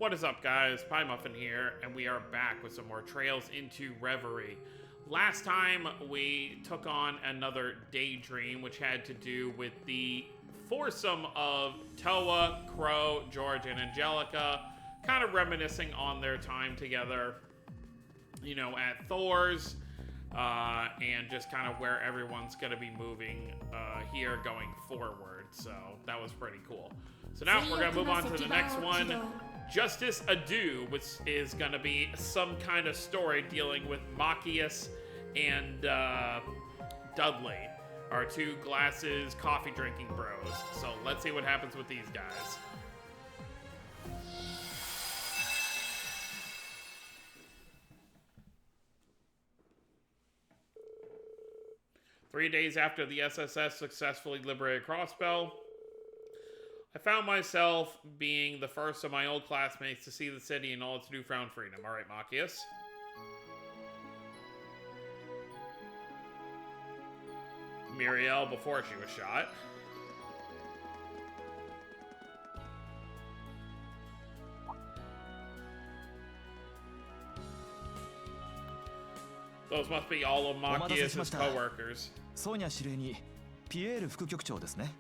What is up, guys? Pie Muffin here, and we are back with some more Trails into Reverie. Last time, we took on another daydream, which had to do with the foursome of Toa, Crow, George, and Angelica, kind of reminiscing on their time together, you know, at Thor's, and just kind of where everyone's going to be moving here going forward. So that was pretty cool. So now we're going to move on to the next one. Justice Ado, which is going to be some kind of story dealing with Machias and Dudley, our two glasses coffee drinking bros. So let's see what happens with these guys. Three days after the SSS successfully liberated Crossbell, I found myself being the first of my old classmates to see the city in all its newfound freedom. All right, Machias. Muriel before she was shot. Those must be all of Machias' co-workers. ソーニャ司令にピエール副局長ですね。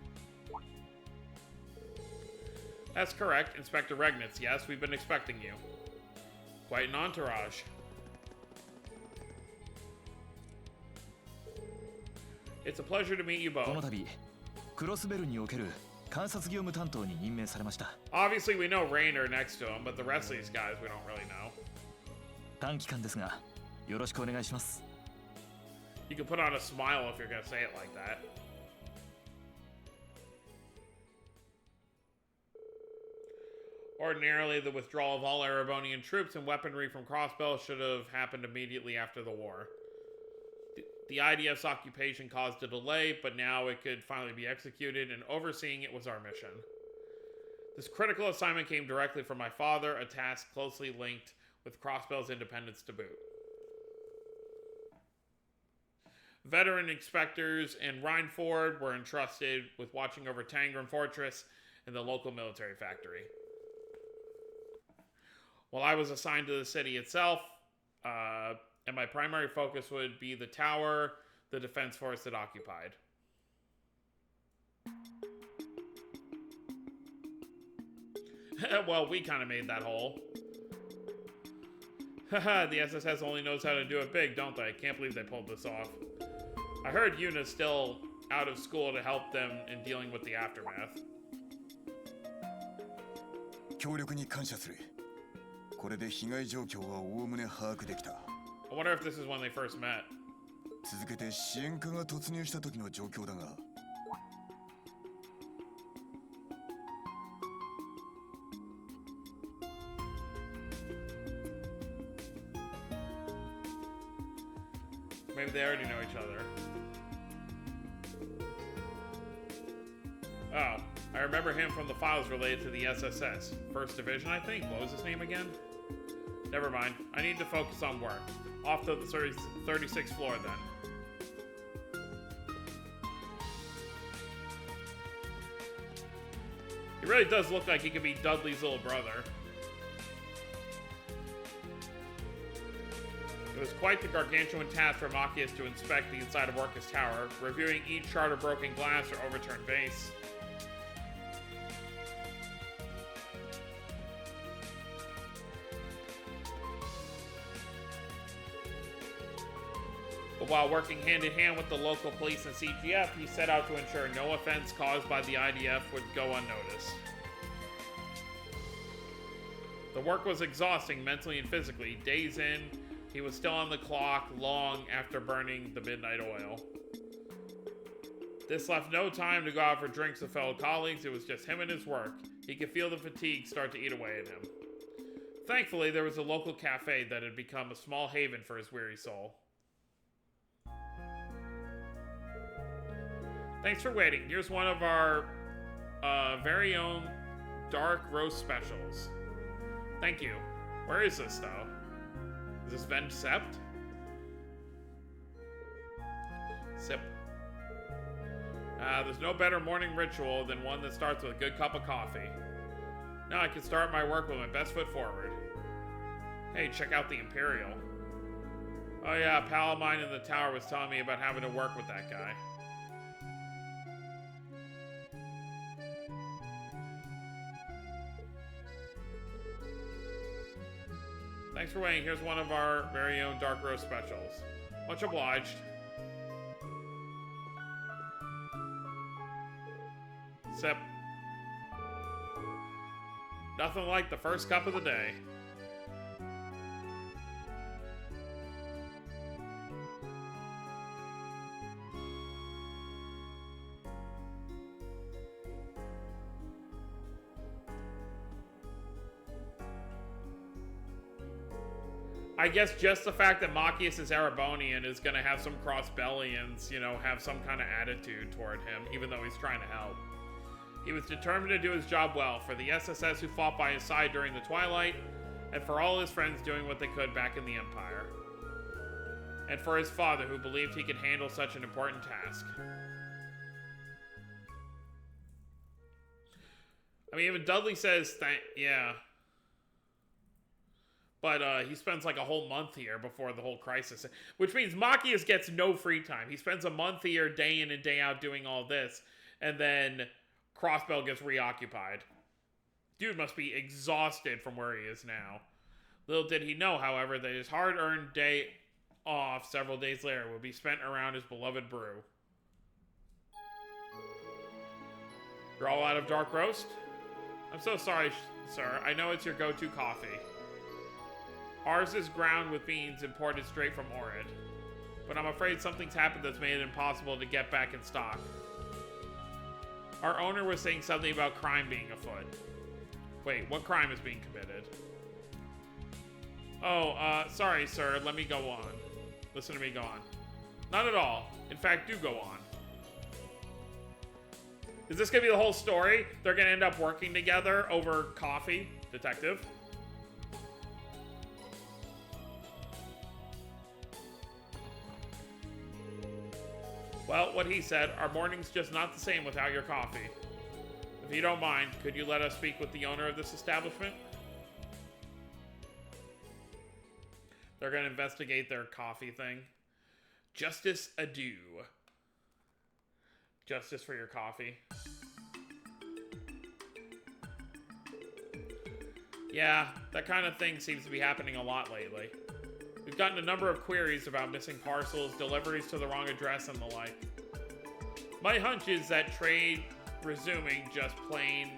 That's correct, Inspector Regnitz. Yes, we've been expecting you. Quite an entourage. It's a pleasure to meet you both. この度、クロスベルにおける監察業務担当に任命されました。 Obviously, we know Rainer next to him, but the rest of these guys we don't really know. 短期間ですが、よろしくお願いします。 You can put on a smile if you're gonna say it like that. Ordinarily, the withdrawal of all Erebonian troops and weaponry from Crossbell should have happened immediately after the war. The IDF's occupation caused a delay, but now it could finally be executed, and overseeing it was our mission. This critical assignment came directly from my father, a task closely linked with Crossbell's independence to boot. Veteran inspectors in Rhineford were entrusted with watching over Tangram Fortress and the local military factory. While I was assigned to the city itself, and my primary focus would be the tower the defense force had occupied. Well, we kind of made that hole. Haha, the SSS only knows how to do it big, don't they? Can't believe they pulled this off. I heard Yuna's still out of school to help them in dealing with the aftermath. 協力に感謝する。これで被害状況はおおむね把握できた。 I wonder if this is when they first met. 続けて支援課が突入した時の状況だが。Maybe they already know each other. Oh, I remember him from the files related to the SSS. First Division, I think. What was his name again? Never mind. I need to focus on work. Off to the 36th floor, then. He really does look like he could be Dudley's little brother. It was quite the gargantuan task for Machias to inspect the inside of Orcus Tower, reviewing each shard of broken glass or overturned vase. But while working hand-in-hand with the local police and CGF, he set out to ensure no offense caused by the IDF would go unnoticed. The work was exhausting mentally and physically. Days in, he was still on the clock long after burning the midnight oil. This left no time to go out for drinks with fellow colleagues. It was just him and his work. He could feel the fatigue start to eat away at him. Thankfully, there was a local cafe that had become a small haven for his weary soul. Thanks for waiting. Here's one of our very own dark roast specials. Thank you. Where is this, though? Is this Venge Sept? Sip. There's no better morning ritual than one that starts with a good cup of coffee. Now I can start my work with my best foot forward. Hey, check out the Imperial. Oh yeah, a pal of mine in the tower was telling me about having to work with that guy. Thanks for waiting. Here's one of our very own dark roast specials. Much obliged. Sip. Nothing like the first cup of the day. I guess just the fact that Machias is Erebonian is going to have some cross-bellions, you know, have some kind of attitude toward him, even though he's trying to help. He was determined to do his job well, for the SSS who fought by his side during the Twilight, and for all his friends doing what they could back in the Empire. And for his father, who believed he could handle such an important task. I mean, even Dudley says, yeah. But he spends like a whole month here before the whole crisis. Which means Machias gets no free time. He spends a month here, day in and day out, doing all this. And then Crossbell gets reoccupied. Dude must be exhausted from where he is now. Little did he know, however, that his hard-earned day off several days later would be spent around his beloved brew. You're all out of dark roast? I'm so sorry, sir. I know it's your go-to coffee. Ours is ground with beans imported straight from Orid. But I'm afraid something's happened that's made it impossible to get back in stock. Our owner was saying something about crime being afoot. Wait, what crime is being committed? Oh, sorry, sir. Let me go on. Listen to me go on. Not at all. In fact, do go on. Is this gonna be the whole story? They're gonna end up working together over coffee, detective? Well, what he said, our morning's just not the same without your coffee. If you don't mind, could you let us speak with the owner of this establishment? They're going to investigate their coffee thing. Justice adieu. Justice for your coffee. Yeah, that kind of thing seems to be happening a lot lately. We've gotten a number of queries about missing parcels, deliveries to the wrong address, and the like. My hunch is that trade resuming just plain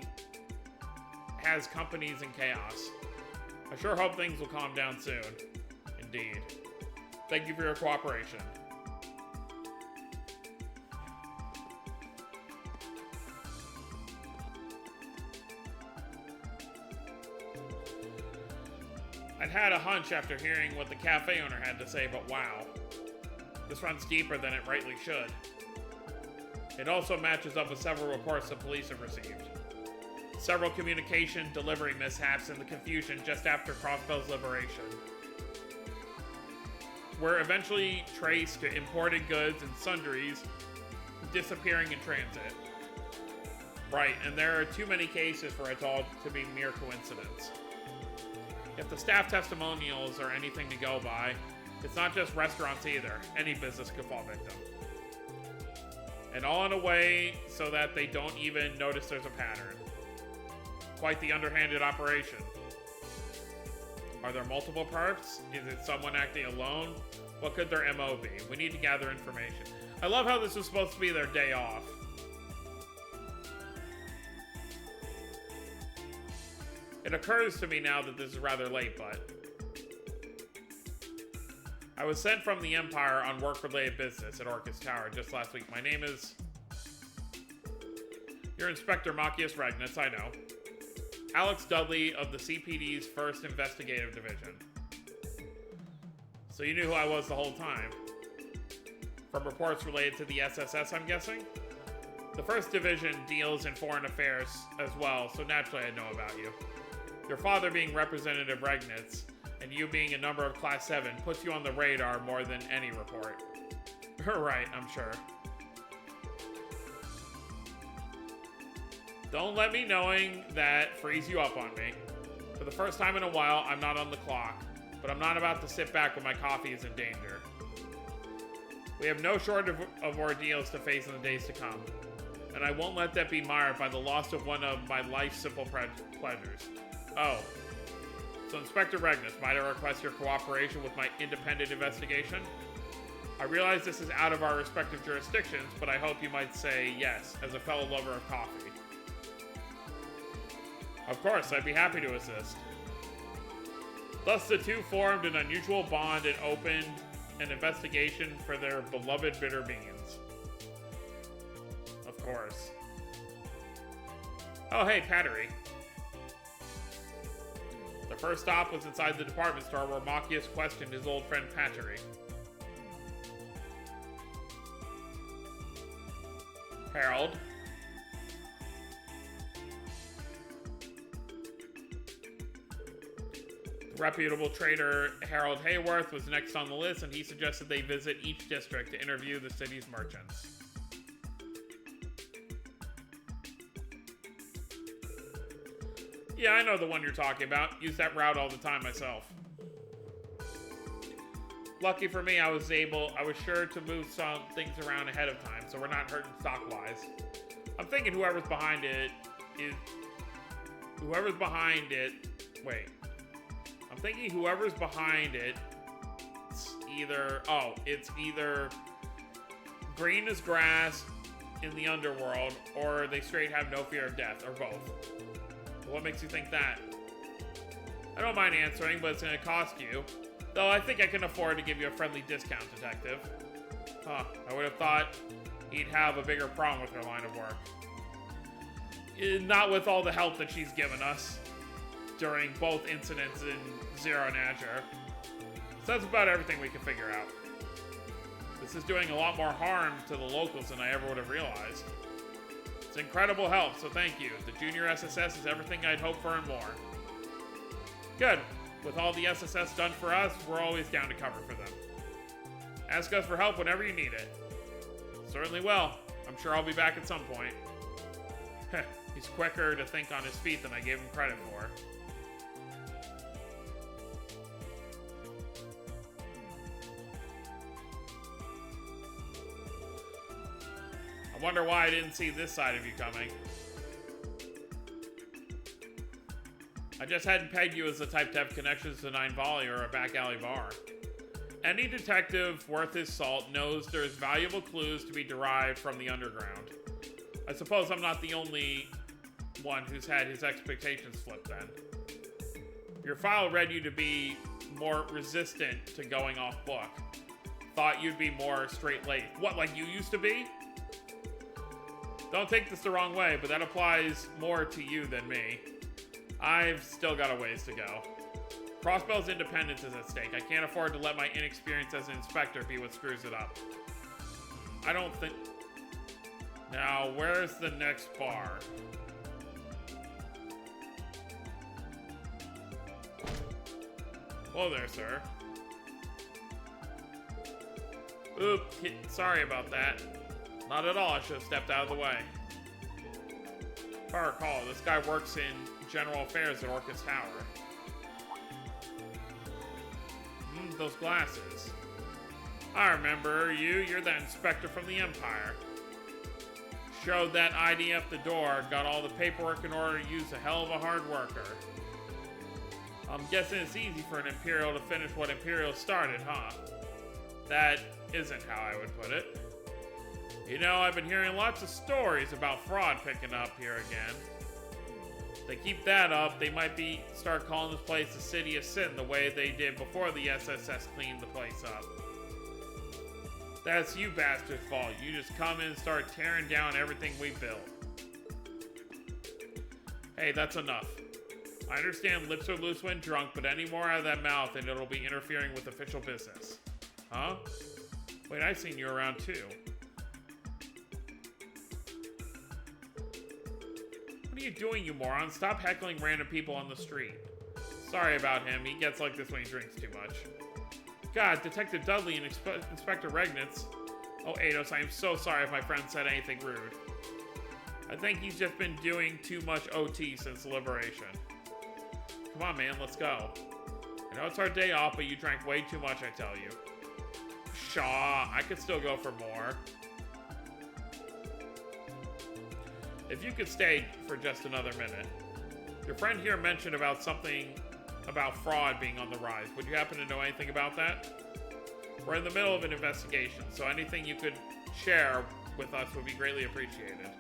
has companies in chaos. I sure hope things will calm down soon. Indeed. Thank you for your cooperation. I'd had a hunch after hearing what the cafe owner had to say, but wow. This runs deeper than it rightly should. It also matches up with several reports the police have received. Several communication delivery mishaps and the confusion just after Crossbell's liberation were eventually traced to imported goods and sundries disappearing in transit. Right, and there are too many cases for it all to be mere coincidence. If the staff testimonials are anything to go by, it's not just restaurants either. Any business could fall victim. And all in a way so that they don't even notice there's a pattern. Quite the underhanded operation. Are there multiple perps? Is it someone acting alone? What could their MO be? We need to gather information. I love how this was supposed to be their day off. It occurs to me now that this is rather late, but I was sent from the Empire on work-related business at Orcus Tower just last week. My name is... You're Inspector Machias Regnitz, I know. Alex Dudley of the CPD's 1st Investigative Division. So you knew who I was the whole time. From reports related to the SSS, I'm guessing? The 1st Division deals in foreign affairs as well, so naturally I know about you. Your father being Representative Regnitz, and you being a number of Class 7, puts you on the radar more than any report. Right, I'm sure. Don't let me knowing that freeze you up on me. For the first time in a while, I'm not on the clock, but I'm not about to sit back when my coffee is in danger. We have no shortage of ordeals to face in the days to come, and I won't let that be marred by the loss of one of my life's simple pleasures. Oh. So Inspector Regnus, might I request your cooperation with my independent investigation? I realize this is out of our respective jurisdictions, but I hope you might say yes, as a fellow lover of coffee. Of course, I'd be happy to assist. Thus the two formed an unusual bond and opened an investigation for their beloved bitter beans. Of course. Oh, hey, Pattery. The first stop was inside the department store where Machias questioned his old friend Pattery. Harold. The reputable trader Harold Hayworth was next on the list, and he suggested they visit each district to interview the city's merchants. Yeah, I know the one you're talking about. Use that route all the time myself. Lucky for me, I was sure to move some things around ahead of time, so we're not hurting stock-wise. I'm thinking whoever's behind it, it's either green as grass in the underworld, or they straight have no fear of death, or both. What makes you think that? I don't mind answering, but it's gonna cost you. Though I think I can afford to give you a friendly discount, Detective. Huh, I would have thought he'd have a bigger problem with her line of work. Not with all the help that she's given us during both incidents in Zero and Azure. So that's about everything we can figure out. This is doing a lot more harm to the locals than I ever would have realized. It's incredible help, so thank you. The Junior SSS is everything I'd hoped for and more. Good. With all the SSS done for us, we're always down to cover for them. Ask us for help whenever you need it. Certainly will. I'm sure I'll be back at some point. He's quicker to think on his feet than I gave him credit for. I wonder why I didn't see this side of you coming. I just hadn't pegged you as the type to have connections to Nine Volley or a back alley bar. Any detective worth his salt knows there's valuable clues to be derived from the underground. I suppose I'm not the only one who's had his expectations flipped then. Your file read you to be more resistant to going off book. Thought you'd be more straight-laced. What, like you used to be? Don't take this the wrong way, but that applies more to you than me. I've still got a ways to go. Crossbell's independence is at stake. I can't afford to let my inexperience as an inspector be what screws it up. I don't think... Now, where's the next bar? Hello there, sir. Oop, sorry about that. Not at all, I should have stepped out of the way. If I recall, this guy works in General Affairs at Orcus Tower. Those glasses. I remember you. You're that inspector from the Empire. Showed that ID at the door, got all the paperwork in order to use a hell of a hard worker. I'm guessing it's easy for an Imperial to finish what Imperial started, huh? That isn't how I would put it. You know, I've been hearing lots of stories about fraud picking up here again. If they keep that up, they might start calling this place the City of Sin the way they did before the SSS cleaned the place up. That's you bastards' fault. You just come in and start tearing down everything we built. Hey, that's enough. I understand lips are loose when drunk, but any more out of that mouth and it'll be interfering with official business. Huh? Wait, I've seen you around too. What are you doing, you moron? Stop heckling random people on the street. Sorry about him. He gets like this when he drinks too much. God, Detective Dudley and Inspector Regnitz. Oh, Ados, I am so sorry if my friend said anything rude. I think he's just been doing too much OT since Liberation. Come on, man, let's go. I know it's our day off, but you drank way too much, I tell you. Shaw, I could still go for more. If you could stay for just another minute. Your friend here mentioned about something about fraud being on the rise. Would you happen to know anything about that? We're in the middle of an investigation, so anything you could share with us would be greatly appreciated.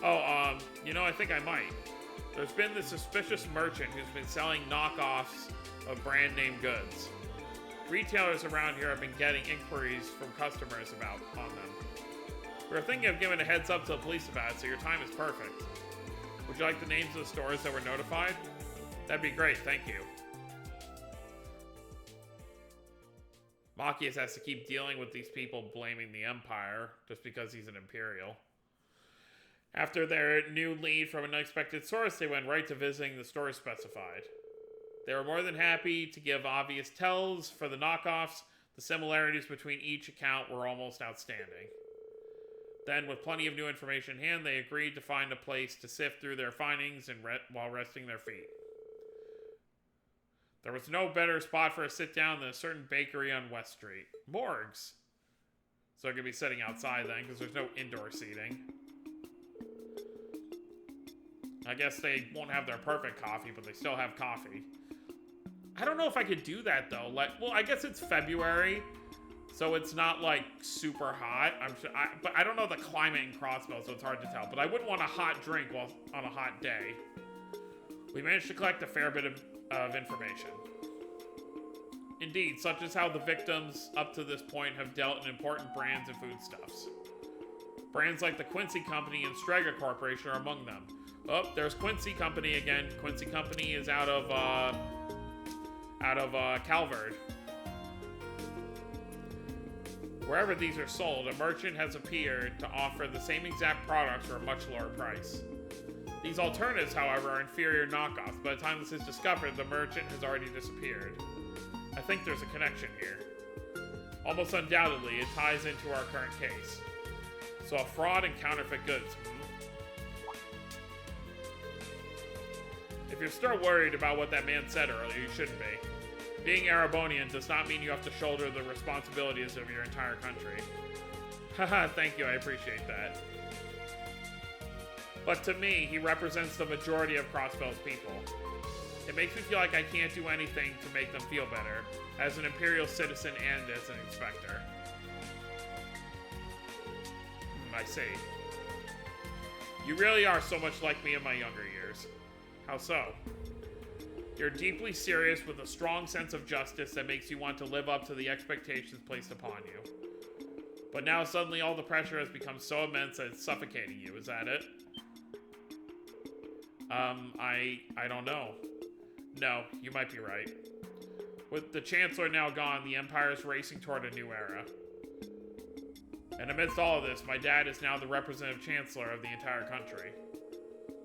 Oh, you know, I think I might. There's been this suspicious merchant who's been selling knockoffs of brand name goods. Retailers around here have been getting inquiries from customers on them. We were thinking of giving a heads up to the police about it, so your time is perfect. Would you like the names of the stores that were notified? That'd be great, thank you. Machias has to keep dealing with these people blaming the Empire just because he's an Imperial. After their new lead from an unexpected source, they went right to visiting the stores specified. They were more than happy to give obvious tells for the knockoffs. The similarities between each account were almost outstanding. Then, with plenty of new information in hand, they agreed to find a place to sift through their findings and while resting their feet. There was no better spot for a sit-down than a certain bakery on West Street. Morgues! So they're going to be sitting outside then, because there's no indoor seating. I guess they won't have their perfect coffee, but they still have coffee. I don't know if I could do that, though. Well, I guess it's February, so it's not, like, super hot. But I don't know the climate in Crossbow, so it's hard to tell. But I wouldn't want a hot drink while on a hot day. We managed to collect a fair bit of information. Indeed, such as how the victims up to this point have dealt in important brands and foodstuffs. Brands like the Quincy Company and Strega Corporation are among them. Oh, there's Quincy Company again. Quincy Company is out of Calvard. Wherever these are sold, a merchant has appeared to offer the same exact products for a much lower price. These alternatives, however, are inferior knockoffs. By the time this is discovered, the merchant has already disappeared. I think there's a connection here. Almost undoubtedly, it ties into our current case. So a fraud and counterfeit goods. If you're still worried about what that man said earlier, you shouldn't be. Being Erebonian does not mean you have to shoulder the responsibilities of your entire country. Haha, thank you, I appreciate that. But to me, he represents the majority of Crossbell's people. It makes me feel like I can't do anything to make them feel better, as an Imperial citizen and as an inspector. I see. You really are so much like me in my younger years. How so? You're deeply serious with a strong sense of justice that makes you want to live up to the expectations placed upon you. But now suddenly all the pressure has become so immense that it's suffocating you, is that it? I don't know. No, you might be right. With the Chancellor now gone, the Empire is racing toward a new era. And amidst all of this, my dad is now the representative Chancellor of the entire country.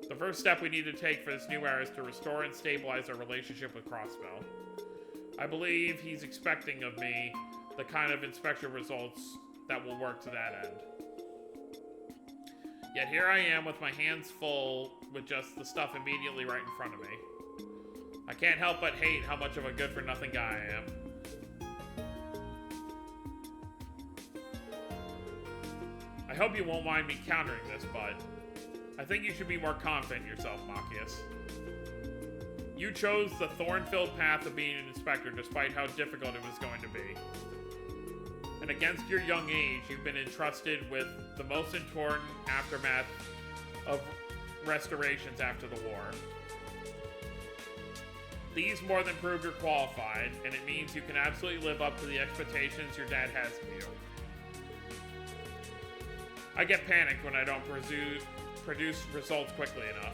The first step we need to take for this new era is to restore and stabilize our relationship with Crossbell. I believe he's expecting of me the kind of inspection results that will work to that end. Yet here I am with my hands full with just the stuff immediately right in front of me. I can't help but hate how much of a good-for-nothing guy I am. I hope you won't mind me countering this, but I think you should be more confident in yourself, Machias. You chose the thorn-filled path of being an inspector despite how difficult it was going to be. And against your young age, you've been entrusted with the most important aftermath of restorations after the war. These more than prove you're qualified, and it means you can absolutely live up to the expectations your dad has of you. I get panicked when I don't produce results quickly enough.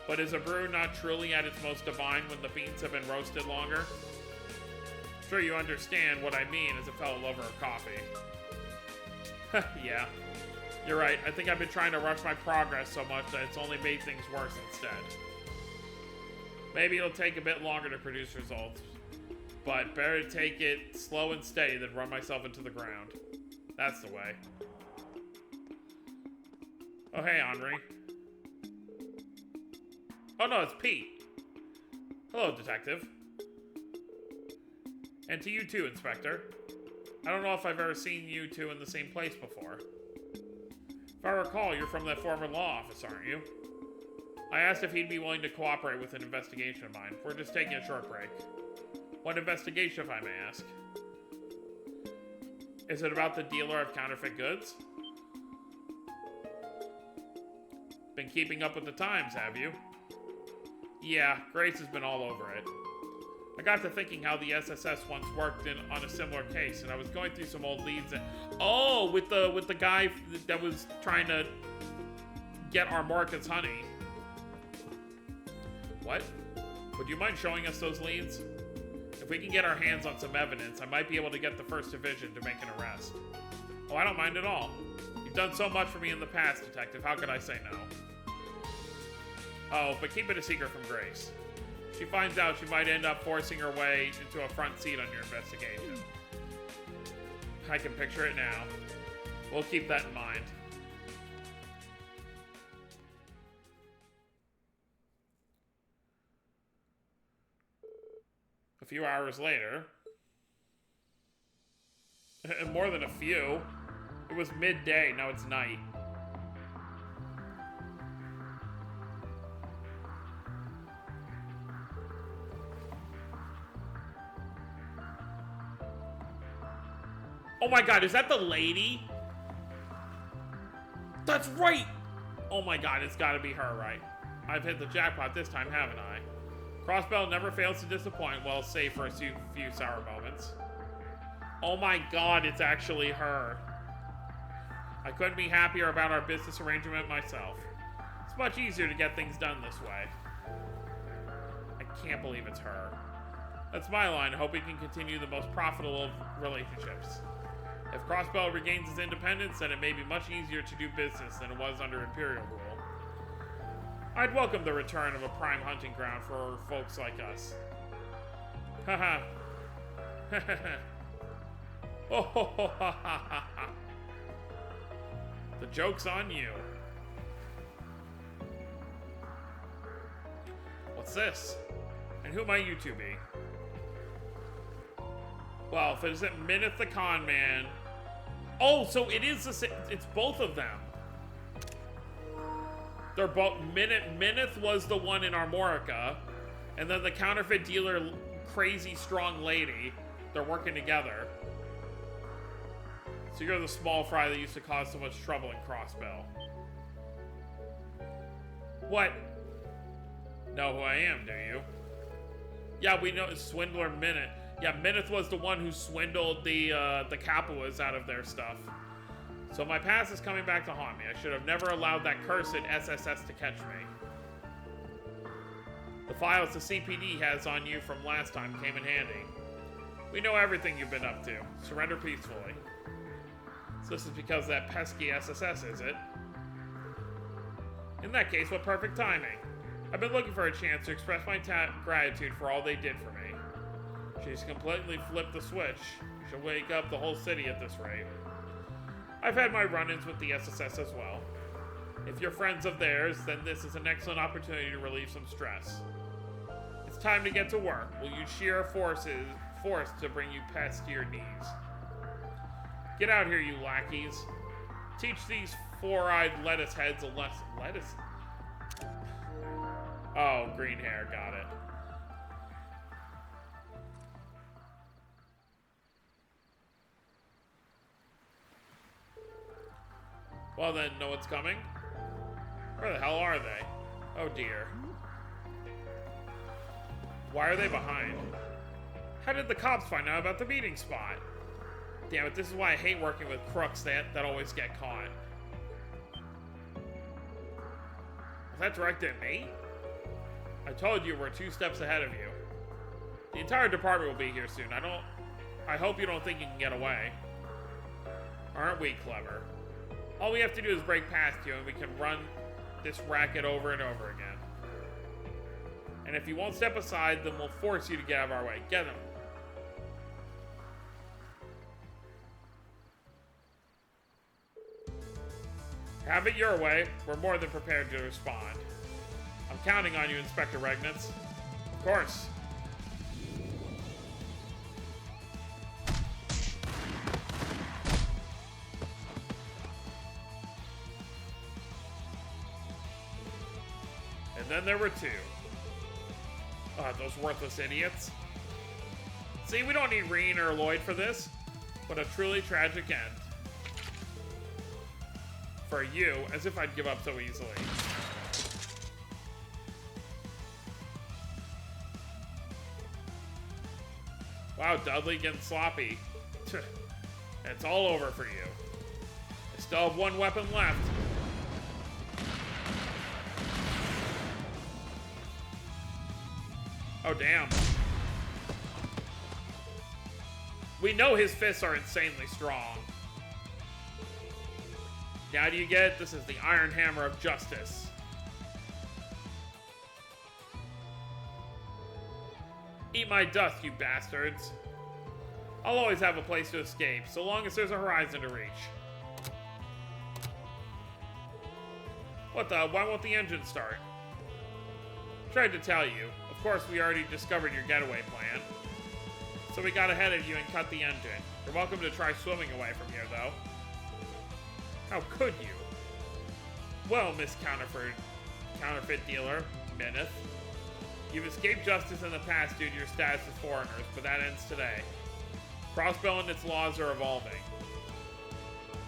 But is a brew not truly at its most divine when the beans have been roasted longer? Sure you understand what I mean as a fellow lover of coffee. Yeah, you're right. I think I've been trying to rush my progress so much that it's only made things worse instead. Maybe it'll take a bit longer to produce results, but better to take it slow and steady than run myself into the ground. That's the way. Oh, hey, Henri. Oh, no, it's Pete. Hello, Detective. And to you too, Inspector. I don't know if I've ever seen you two in the same place before. If I recall, you're from that former law office, aren't you? I asked if he'd be willing to cooperate with an investigation of mine. We're just taking a short break. What investigation, if I may ask? Is it about the dealer of counterfeit goods? Been keeping up with the times, have you? Yeah, Grace has been all over it. I got to thinking how the SSS once worked on a similar case, and I was going through some old leads. Oh, with the guy that was trying to get Armorica's honey. What? Would you mind showing us those leads? If we can get our hands on some evidence, I might be able to get the First Division to make an arrest. Oh, I don't mind at all. You've done so much for me in the past, Detective. How could I say no? Oh, but keep it a secret from Grace. If she finds out, she might end up forcing her way into a front seat on your investigation. I can picture it now. We'll keep that in mind. A few hours later, more than a few, it was midday, now it's night. Oh my god, is that the lady? That's right! Oh my god, it's gotta be her, right? I've hit the jackpot this time, haven't I? Crossbell never fails to disappoint, well, save for a few sour moments. Oh my god, it's actually her. I couldn't be happier about our business arrangement myself. It's much easier to get things done this way. I can't believe it's her. That's my line. I hope we can continue the most profitable of relationships. If Crossbell regains its independence, then it may be much easier to do business than it was under Imperial rule. I'd welcome the return of a prime hunting ground for folks like us. Haha. Oh ho ho ha ha ha ha. The joke's on you. What's this? And who might you two be? Well, if it isn't Minith the Con Man. Oh, so it is it's both of them. They're both Minith was the one in Armorica, and then the counterfeit dealer, crazy strong lady. They're working together. So you're the small fry that used to cause so much trouble in Crossbell. What? Know who I am, do you? Yeah, we know it's Swindler Minith. Yeah, Minith was the one who swindled the Capuas out of their stuff. So my past is coming back to haunt me. I should have never allowed that cursed SSS to catch me. The files the CPD has on you from last time came in handy. We know everything you've been up to. Surrender peacefully. So this is because of that pesky SSS, is it? In that case, what perfect timing. I've been looking for a chance to express my gratitude for all they did for me. She's completely flipped the switch. She'll wake up the whole city at this rate. I've had my run-ins with the SSS as well. If you're friends of theirs, then this is an excellent opportunity to relieve some stress. It's time to get to work. We'll use sheer force to bring you past your knees. Get out here, you lackeys. Teach these four-eyed lettuce heads a lesson. Lettuce? Oh, green hair, got it. Well then, know what's coming? Where the hell are they? Oh dear. Why are they behind? How did the cops find out about the meeting spot? Damn it, this is why I hate working with crooks that always get caught. Was that directed at me? I told you we're 2 steps ahead of you. The entire department will be here soon. I hope you don't think you can get away. Aren't we clever? All we have to do is break past you and we can run this racket over and over again. And if you won't step aside, then we'll force you to get out of our way. Get him. Have it your way. We're more than prepared to respond. I'm counting on you, Inspector Regnitz. Of course. And then there were two. Those worthless idiots. See, we don't need Reen or Lloyd for this, but a truly tragic end. For you, as if I'd give up so easily. Wow, Dudley getting sloppy. It's all over for you. I still have one weapon left. Oh, damn. We know his fists are insanely strong. Now do you get it? This is the Iron Hammer of Justice. Eat my dust, you bastards. I'll always have a place to escape, so long as there's a horizon to reach. What the? Why won't the engine start? Tried to tell you. Of course, we already discovered your getaway plan. So we got ahead of you and cut the engine. You're welcome to try swimming away from here, though. How could you? Well, Miss Counterfeit Dealer, Mineth. You've escaped justice in the past due to your status as foreigners, but that ends today. Crossbell and its laws are evolving.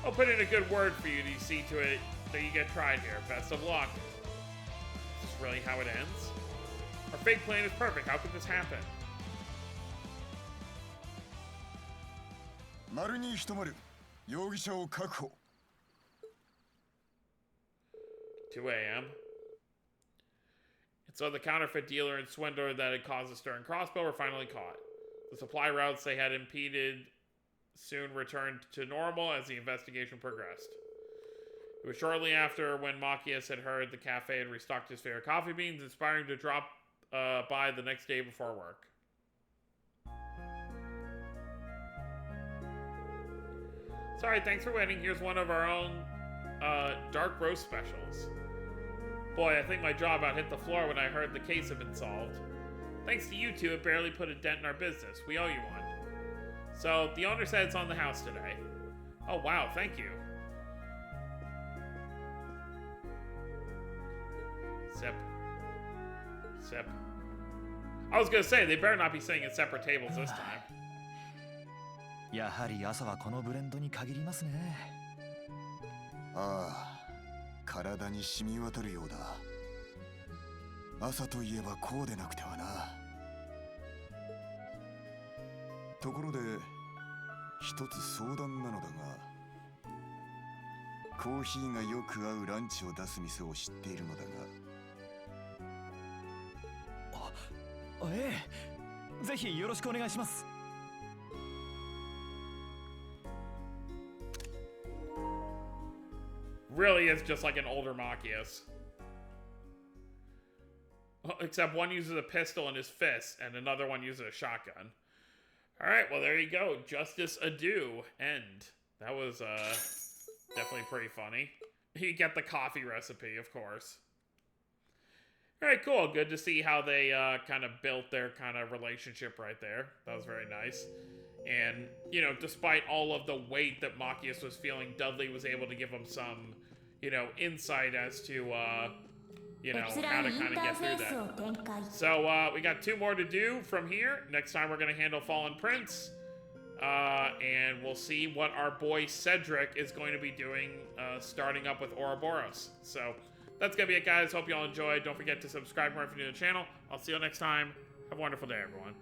I'll put in a good word for you to see to it that you get tried here. Best of luck. Is this really how it ends? Our fake plan is perfect. How could this happen? 丸にひとまる容疑者を確保 2 a.m. And so the counterfeit dealer and swindler that had caused the stir in Crossbow were finally caught. The supply routes they had impeded soon returned to normal as the investigation progressed. It was shortly after when Machias had heard the cafe had restocked his favorite coffee beans, inspiring to drop by the next day before work. Sorry, thanks for waiting. Here's one of our own dark roast specials. Boy, I think my jaw about hit the floor when I heard the case had been solved. Thanks to you two, it barely put a dent in our business. We owe you one. So, the owner said it's on the house today. Oh, wow, thank you. Sip. Sip. I was gonna say, they better not be sitting at separate tables this time. やはり朝はこのブレンドに限りますね。ああ、体に染み渡るようだ。朝といえばこうでなくてはな。ところで、一つ相談なのだが、コーヒーがよく合うランチを出す店を知っているのだが。ええ、ぜひよろしくお願いします。Really is just like an older Machias. Except one uses a pistol in his fist and another one uses a shotgun. Alright, well there you go. Justice Adieu. End. That was definitely pretty funny. You get the coffee recipe, of course. Alright, cool. Good to see how they kind of built their kind of relationship right there. That was very nice. And, you know, despite all of the weight that Machias was feeling, Dudley was able to give him some, you know, insight as to, you know, how to kind of get through that. So, we got 2 more to do from here. Next time we're going to handle Fallen Prince. And we'll see what our boy Cedric is going to be doing, starting up with Ouroboros. So, that's going to be it, guys. Hope you all enjoyed. Don't forget to subscribe more if you're new to the channel. I'll see you next time. Have a wonderful day, everyone.